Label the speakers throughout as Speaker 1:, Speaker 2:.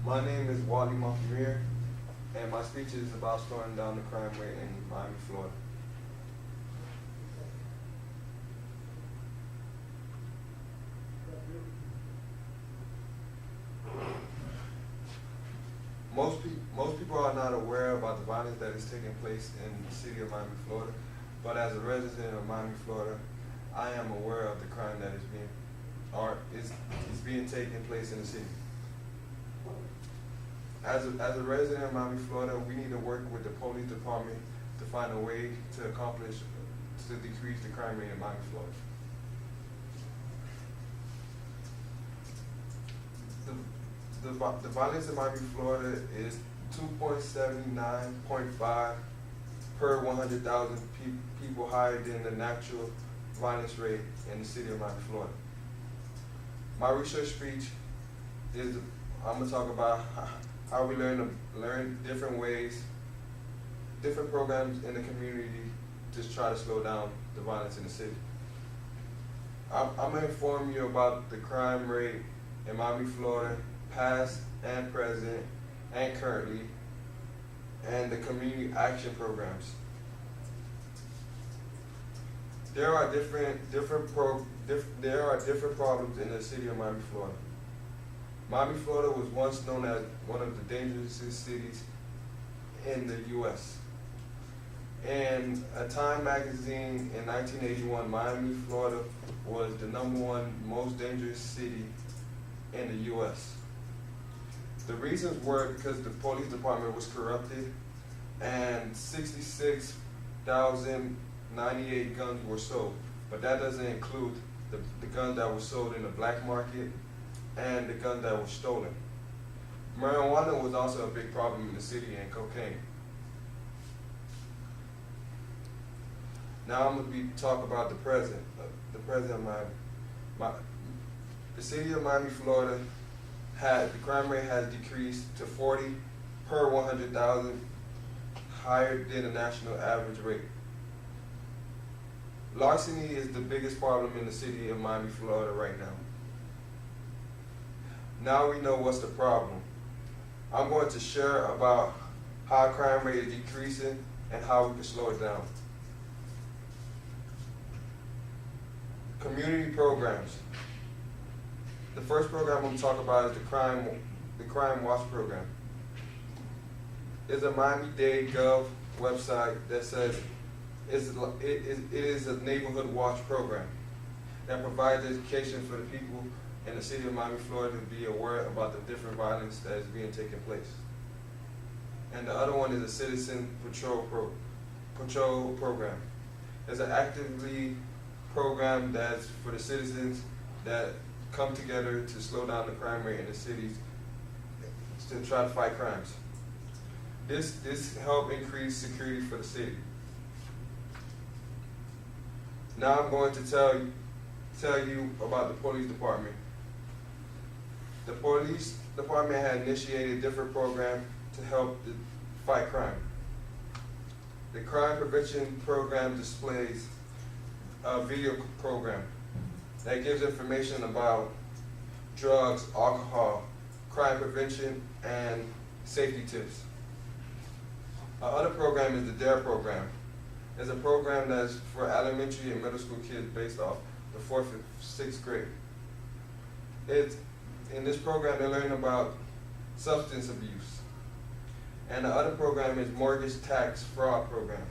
Speaker 1: My name is Mompremier, and my speech is about slowing down the crime rate in Miami, Florida. Most people are not aware about the violence that is taking place in the city of Miami, Florida, but as a resident of Miami, Florida, I am aware of the crime that is being taken place in the city. As a resident of Miami, Florida, we need to work with the police department to find a way to decrease the crime rate in Miami, Florida. The violence in Miami, Florida is 2.79.5 per 100,000 people higher than the natural violence rate in the city of Miami, Florida. My research speech is, I'm going to talk about how we learn different ways, different programs in the community to try to slow down the violence in the city. I'm going to inform you about the crime rate in Miami, Florida, past and present and currently, and the community action programs. There are different problems in the city of Miami, Florida. Miami, Florida was once known as one of the dangerous cities in the U.S. In a Time magazine in 1981, Miami, Florida was the #1 most dangerous city in the U.S. The reasons were because the police department was corrupted and 66,098 guns were sold. But that doesn't include the guns that were sold in the black market and the guns that were stolen. Marijuana was also a big problem in the city, and cocaine. Now I'm going to talk about the present of Miami. The city of Miami, Florida, the crime rate has decreased to 40 per 100,000, higher than the national average rate. Larceny is the biggest problem in the city of Miami, Florida right now. Now we know what's the problem. I'm going to share about how crime rate is decreasing and how we can slow it down. Community programs. The first program I'm going to talk about is the Crime Watch program. It's a Miami-Dade Gov website that says it is a neighborhood watch program that provides education for the people in the city of Miami, Florida to be aware about the different violence that is being taken place. And the other one is a Citizen Patrol program. It's an actively program that's for the citizens that come together to slow down the crime rate in the cities to try to fight crimes. This help increase security for the city. Now I'm going to tell you about the police department. The police department had initiated different programs to help fight crime. The crime prevention program displays a video program that gives information about drugs, alcohol, crime prevention, and safety tips. Another program is the DARE program. It's a program that's for elementary and middle school kids based off the 4th and 6th grade. In this program, they learn about substance abuse. And the other program is mortgage tax fraud program.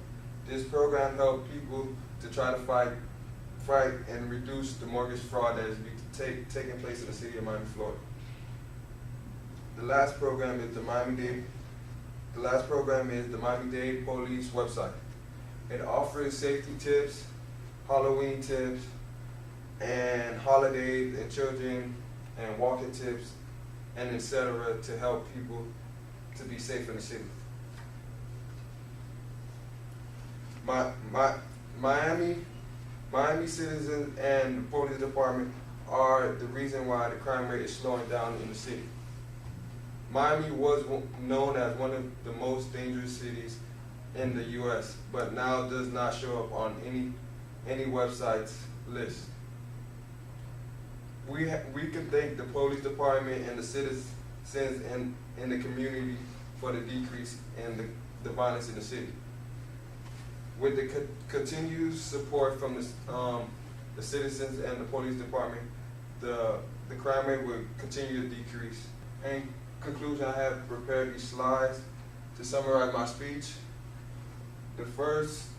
Speaker 1: This program helps people to try to fight and reduce the mortgage fraud that is taking place in the city of Miami, Florida. The last program is the Miami-Dade Police website. It offers safety tips, Halloween tips, and holidays and children and walking tips, and etc. to help people to be safe in the city. Miami citizens and the police department are the reason why the crime rate is slowing down in the city. Miami was known as one of the most dangerous cities in the U.S., but now does not show up on any website's list. We can thank the police department and the citizens in the community for the decrease in the violence in the city. With the continued support from the citizens and the police department, the crime rate will continue to decrease. In conclusion, I have prepared these slides to summarize my speech. The first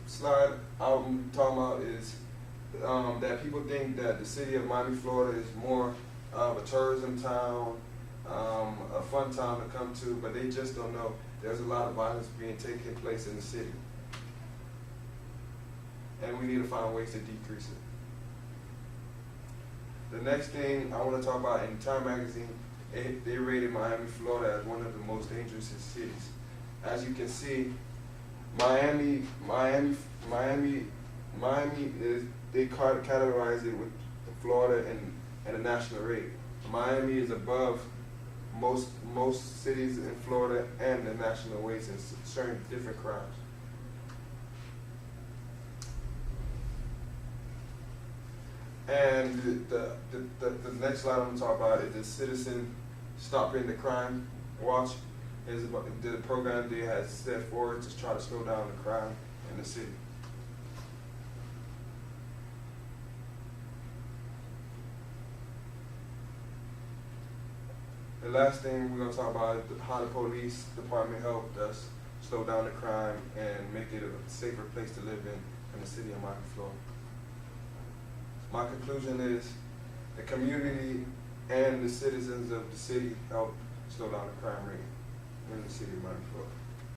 Speaker 1: slide I'm talking about is that people think that the city of Miami, Florida is more of a tourism town, a fun town to come to, but they just don't know there's a lot of violence taking place in the city. And we need to find ways to decrease it. The next thing I want to talk about, in Time magazine, they rated Miami, Florida as one of the most dangerous cities. As you can see, Miami is, they categorize it with Florida and a national rate. Miami is above most cities in Florida and the national rates in certain different crimes. And the next slide I'm going to talk about is the Citizen Stopping the Crime Watch. Is about the program they have set forward to try to slow down the crime in the city. The last thing we're going to talk about is how the police department helped us slow down the crime and make it a safer place to live in the city of Miami, Florida. My conclusion is the community and the citizens of the city helped slow down the crime rate in the city of Miami, Florida.